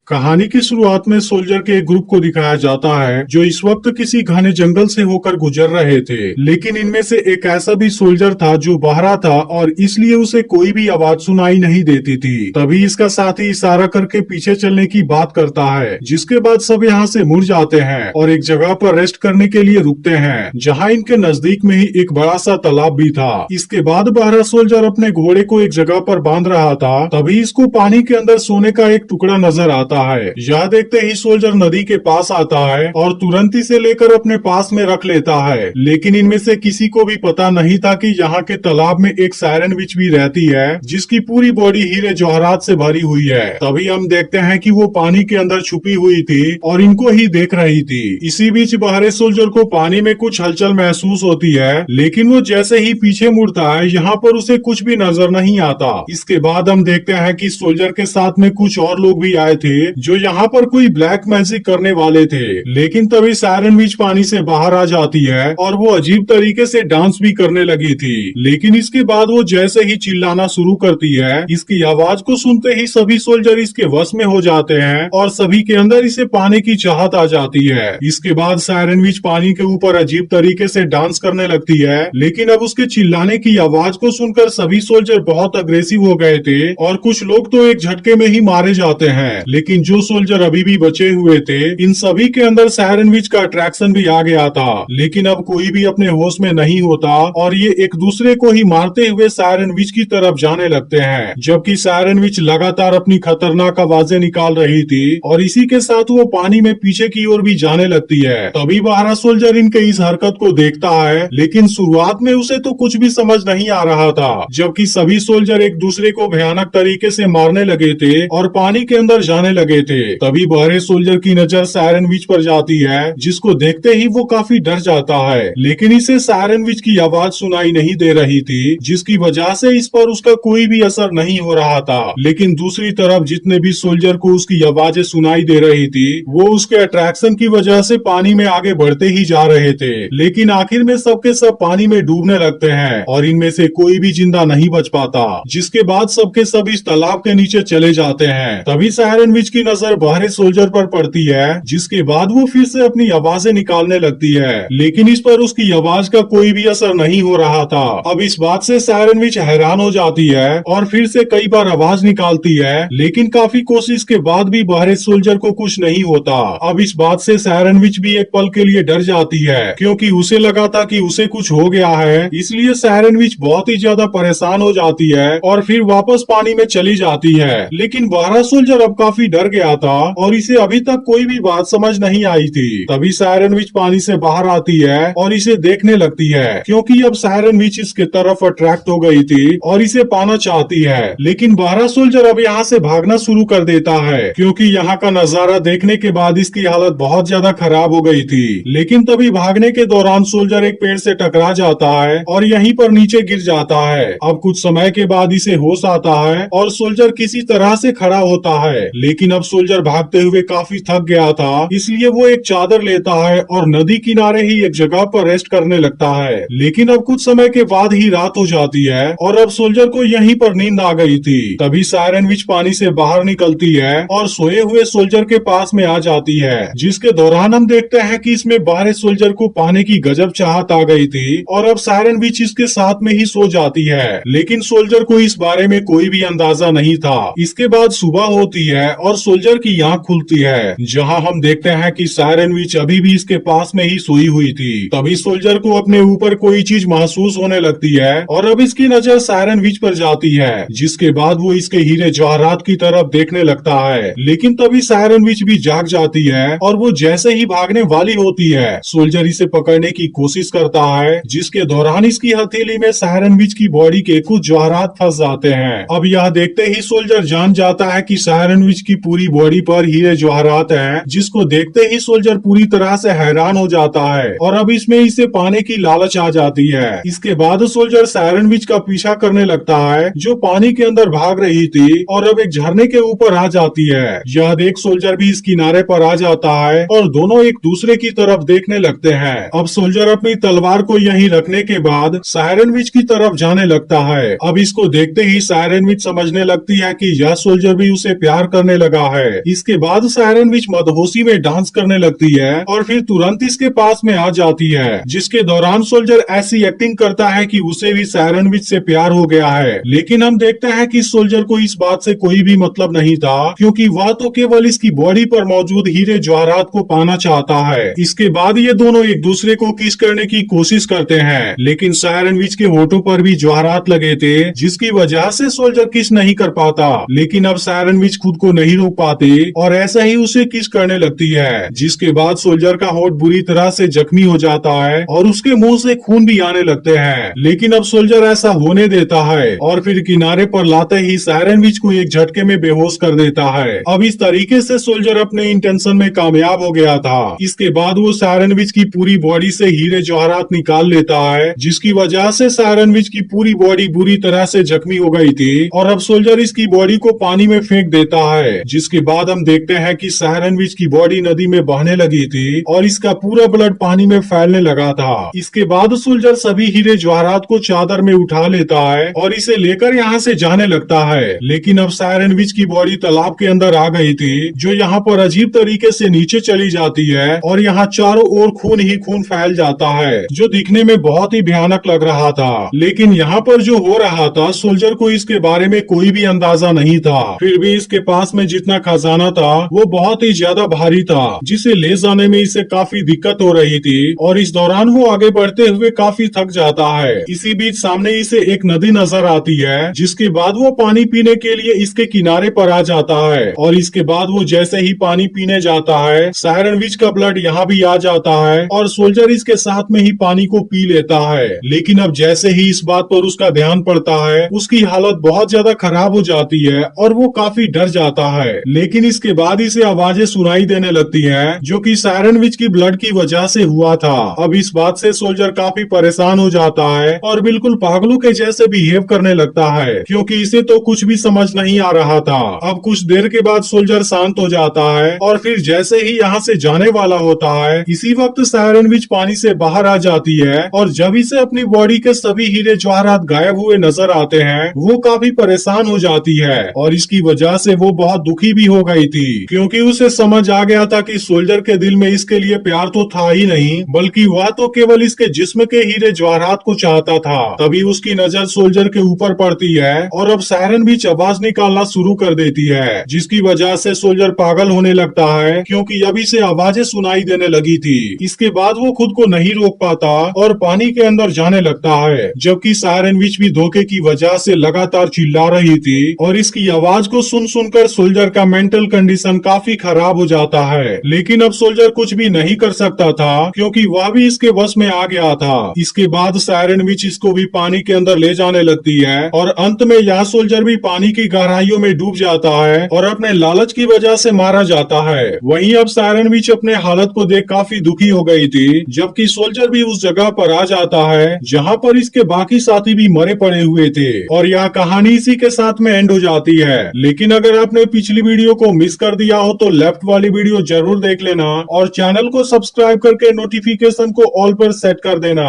कहानी की शुरुआत में सोल्जर के एक ग्रुप को दिखाया जाता है जो इस वक्त किसी घने जंगल से होकर गुजर रहे थे। लेकिन इनमें से एक ऐसा भी सोल्जर था जो बहरा था और इसलिए उसे कोई भी आवाज सुनाई नहीं देती थी। तभी इसका साथी इशारा करके पीछे चलने की बात करता है, जिसके बाद सब यहाँ से मुड़ जाते हैं और एक जगह पर रेस्ट करने के लिए रुकते हैं, जहाँ इनके नजदीक में ही एक बड़ा सा तालाब भी था। इसके बाद बहरा सोल्जर अपने घोड़े को एक जगह पर बांध रहा था, तभी इसको पानी के अंदर सोने का एक टुकड़ा नजर आता है। यह देखते ही सोल्जर नदी के पास आता है और तुरंत इसे लेकर अपने पास में रख लेता है। लेकिन इनमें से किसी को भी पता नहीं था कि यहाँ के तालाब में एक सायरन विच भी रहती है, जिसकी पूरी बॉडी हीरे जवाहरात से भरी हुई है। तभी हम देखते हैं कि वो पानी के अंदर छुपी हुई थी और इनको ही देख रही थी। इसी बीच बहरे सोल्जर को पानी में कुछ हलचल महसूस होती है, लेकिन वो जैसे ही पीछे मुड़ता है यहाँ पर उसे कुछ भी नजर नहीं आता। इसके बाद हम देखते हैं कि सोल्जर के साथ में कुछ और लोग भी आए थे जो यहाँ पर कोई ब्लैक मैजिक करने वाले थे। लेकिन तभी सायरन विच पानी से बाहर आ जाती है और वो अजीब तरीके से डांस भी करने लगी थी। लेकिन इसके बाद वो जैसे ही चिल्लाना शुरू करती है, इसकी आवाज को सुनते ही सभी सोल्जर इसके वश में हो जाते हैं और सभी के अंदर इसे पाने की चाहत आ जाती है। इसके बाद सायरन विच पानी के ऊपर अजीब तरीके से डांस करने लगती है, लेकिन अब उसके चिल्लाने की आवाज को सुनकर सभी सोल्जर बहुत अग्रेसिव हो गए थे और कुछ लोग तो एक झटके में ही मारे जाते हैं। लेकिन जो सोल्जर अभी भी बचे हुए थे, इन सभी के अंदर सायरन विच का अट्रैक्शन भी आ गया था। लेकिन अब कोई भी अपने होश में नहीं होता और ये एक दूसरे को ही मारते हुए सायरन विच की तरफ जाने लगते हैं, जबकि सायरन विच लगातार अपनी खतरनाक आवाजें निकाल रही थी और इसी के साथ वो पानी में पीछे की ओर भी जाने लगती है। तभी बहरा सोल्जर इनके इस हरकत को देखता है, लेकिन शुरुआत में उसे तो कुछ भी समझ नहीं आ रहा था, जबकि सभी सोल्जर एक दूसरे को भयानक तरीके से मारने लगे थे और पानी के अंदर जाने लगे थे। तभी बहरे सोल्जर की नजर सायरन विच पर जाती है, जिसको देखते ही वो काफी डर जाता है। लेकिन इसे सायरन विच की आवाज सुनाई नहीं दे रही थी, जिसकी वजह से इस पर उसका कोई भी असर नहीं हो रहा था। लेकिन दूसरी तरफ जितने भी सोल्जर को उसकी आवाजें सुनाई दे रही थी, वो उसके अट्रैक्शन की वजह से पानी में आगे बढ़ते ही जा रहे थे। लेकिन आखिर में सबके सब पानी में डूबने लगते हैं और इनमें से कोई भी जिंदा नहीं बच पाता, जिसके बाद सबके सब इस तालाब के नीचे चले जाते हैं। तभी सायरन विच की नजर बहरे सोल्जर पर पड़ती है, जिसके बाद वो फिर से अपनी आवाजें निकालने लगती है, लेकिन इस पर उसकी आवाज का कोई भी असर नहीं हो रहा था। अब इस बात से सायरन विच हैरान हो जाती है और फिर से कई बार आवाज निकालती है, लेकिन काफी कोशिश के बाद भी बहरे सोल्जर को कुछ नहीं होता। अब इस बात से सायरन विच भी एक पल के लिए डर जाती है, क्योंकि उसे लगा था कि उसे कुछ हो गया है। इसलिए सायरन विच बहुत ही ज्यादा परेशान हो जाती है और फिर वापस पानी में चली जाती है। लेकिन बहरा सोल्जर अब काफी डर गया था और इसे अभी तक कोई भी बात समझ नहीं आई थी। तभी सायरन विच पानी से बाहर आती है और इसे देखने लगती है, क्योंकि अब सायरन विच इसके तरफ अट्रैक्ट हो गई थी और इसे पाना चाहती है। लेकिन बहरा सोल्जर अब यहाँ से भागना शुरू कर देता है, क्योंकि यहाँ का नजारा देखने के बाद इसकी हालत बहुत ज्यादा खराब हो गई थी। लेकिन तभी भागने के दौरान सोल्जर एक पेड़ से टकरा जाता है और यहीं पर नीचे गिर जाता है। अब कुछ समय के बाद इसे होश आता है और सोल्जर किसी तरह से खड़ा होता है। लेकिन अब सोल्जर भागते हुए काफी थक गया था, इसलिए वो एक चादर लेता है और नदी किनारे ही एक जगह पर रेस्ट करने लगता है। लेकिन अब कुछ समय के बाद ही रात हो जाती है और अब सोल्जर को यहीं पर नींद आ गई थी। तभी सायरन विच पानी से बाहर निकलती है और सोए हुए सोल्जर के पास में आ जाती है, जिसके दौरान हम देखते हैं कि इसमें बहरे सोल्जर को पाने की गजब चाहत आ गई थी और अब सायरन विच इसके साथ में ही सो जाती है। लेकिन सोल्जर को इस बारे में कोई भी अंदाजा नहीं था। इसके बाद सुबह होती है और सोल्जर की आंख खुलती है, जहां हम देखते हैं कि सायरन विच अभी भी इसके पास में ही सोई हुई थी। तभी सोल्जर को अपने ऊपर कोई चीज महसूस होने लगती है और अब इसकी नजर सायरन विच पर जाती है, जिसके बाद वो इसके हीरे जवाहरात की तरफ देखने लगता है। लेकिन तभी सायरन विच भी जाग जाती है और वो जैसे ही भागने वाली होती है, सोल्जर इसे पकड़ने की कोशिश करता है, जिसके दौरान इसकी हथेली में सायरन विच की बॉडी के कुछ जवाहरात फंस जाते हैं। अब यह देखते ही सोल्जर जान जाता है कि सायरन विच की पूरी बॉडी पर हीरे जवाहरात हैं, जिसको देखते ही सोल्जर पूरी तरह से हैरान हो जाता है और अब इसमें इसे पाने की लालच आ जाती है। इसके बाद सोल्जर सायरन विच का पीछा करने लगता है, जो पानी के अंदर भाग रही थी और अब एक झरने के ऊपर आ जाती है। यह देख सोल्जर भी इस किनारे पर आ जाता है और दोनों एक दूसरे की तरफ देखने लगते हैं। अब सोल्जर अपनी तलवार को यहीं रखने के बाद सायरन विच की तरफ जाने लगता है। अब इसको देखते ही सायरन विच समझने लगती है कि यह सोल्जर भी उसे प्यार करने लगा लगा है। इसके बाद सायरन विच मदहोशी में डांस करने लगती है और फिर तुरंत इसके पास में आ जाती है, जिसके दौरान सोल्जर ऐसी एक्टिंग करता है कि उसे भी सायरन विच से प्यार हो गया है। लेकिन हम देखते हैं कि सोल्जर को इस बात से कोई भी मतलब नहीं था, क्योंकि वह तो केवल इसकी बॉडी पर मौजूद हीरे जवाहरात को पाना चाहता है। इसके बाद ये दोनों एक दूसरे को किस करने की कोशिश करते हैं, लेकिन सायरन विच के होठों पर भी जवाहरात लगे थे, जिसकी वजह से सोल्जर किस नहीं कर पाता। लेकिन अब सायरन विच खुद को नहीं रोक पाती और ऐसा ही उसे किस करने लगती है, जिसके बाद सोल्जर का होठ बुरी तरह से जख्मी हो जाता है और उसके मुंह से खून भी आने लगते हैं। लेकिन अब सोल्जर ऐसा होने देता है और फिर किनारे पर लाते ही सायरन विच को एक झटके में बेहोश कर देता है। अब इस तरीके से सोल्जर अपने इंटेंशन में कामयाब हो गया था। इसके बाद वो सायरन विच की पूरी बॉडी से हीरे जवाहरात निकाल लेता है, जिसकी वजह से सायरन विच की पूरी बॉडी बुरी तरह से जख्मी हो गई थी और अब सोल्जर इसकी बॉडी को पानी में फेंक देता है। जिसके बाद हम देखते हैं कि सायरन विच की बॉडी नदी में बहने लगी थी और इसका पूरा ब्लड पानी में फैलने लगा था। इसके बाद सोल्जर सभी हीरे जवाहरात को चादर में उठा लेता है और इसे लेकर यहाँ से जाने लगता है। लेकिन अब सायरन विच की बॉडी तालाब के अंदर आ गई थी, जो यहाँ पर अजीब तरीके से नीचे चली जाती है और यहाँ चारों ओर खून ही खून फैल जाता है, जो दिखने में बहुत ही भयानक लग रहा था। लेकिन यहाँ पर जो हो रहा था, सोल्जर को इसके बारे में कोई भी अंदाजा नहीं था। फिर भी इसके पास में जितना खजाना था वो बहुत ही ज्यादा भारी था, जिसे ले जाने में इसे काफी दिक्कत हो रही थी और इस दौरान वो आगे बढ़ते हुए काफी थक जाता है। इसी बीच सामने इसे एक नदी नजर आती है, जिसके बाद वो पानी पीने के लिए इसके किनारे पर आ जाता है और इसके बाद वो जैसे ही पानी पीने जाता है, सायरन विच का ब्लड यहाँ भी आ जाता है और सोल्जर इसके साथ में ही पानी को पी लेता है। लेकिन अब जैसे ही इस बात पर उसका ध्यान पड़ता है, उसकी हालत बहुत ज्यादा खराब हो जाती है और वो काफी डर जाता है। लेकिन इसके बाद इसे आवाजें सुनाई देने लगती हैं, जो कि सायरन विच की ब्लड की वजह से हुआ था। अब इस बात से सोल्जर काफी परेशान हो जाता है और बिल्कुल पागलों के जैसे बिहेव करने लगता है, क्योंकि इसे तो कुछ भी समझ नहीं आ रहा था। अब कुछ देर के बाद सोल्जर शांत हो जाता है और फिर जैसे ही यहाँ से जाने वाला होता है, इसी वक्त सायरन विच पानी से बाहर आ जाती है और जब इसे अपनी बॉडी के सभी हीरे जवाहरात गायब हुए नजर आते हैं, वो काफी परेशान हो जाती है और इसकी वजह से वो बहुत दुखी भी हो गई थी, क्योंकि उसे समझ आ गया था कि सोल्जर के दिल में इसके लिए प्यार तो था ही नहीं, बल्कि वह तो केवल इसके जिस्म के हीरे जवाहरात को चाहता था। तभी उसकी नजर सोल्जर के ऊपर पड़ती है और अब सायरन भी आवाज निकालना शुरू कर देती है, जिसकी वजह से सोल्जर पागल होने लगता है, क्योंकि अभी से आवाजें सुनाई देने लगी थी। इसके बाद वो खुद को नहीं रोक पाता और पानी के अंदर जाने लगता है, जबकि सायरन विच भी धोखे की वजह से लगातार चिल्ला रही थी और इसकी आवाज को सुन सुनकर सोल्जर का मेंटल कंडीशन काफी खराब हो जाता है। लेकिन अब सोल्जर कुछ भी नहीं कर सकता था, क्योंकि वह भी इसके वश में आ गया था। इसके बाद सायरन विच इसको भी पानी के अंदर ले जाने लगती है और अंत में यह सोल्जर भी पानी की गहराइयों में डूब जाता है और अपने लालच की वजह से मारा जाता है। वहीं अब सायरन विच अपने हालत को देख काफी दुखी हो गई थी, जबकि सोल्जर भी उस जगह पर आ जाता है जहाँ पर इसके बाकी साथी भी मरे पड़े हुए थे और यह कहानी इसी के साथ में एंड हो जाती है। लेकिन अगर आपने पिछली वीडियो को मिस कर दिया हो तो लेफ्ट वाली वीडियो जरूर देख लेना और चैनल को सब्सक्राइब करके नोटिफिकेशन को ऑल पर सेट कर देना।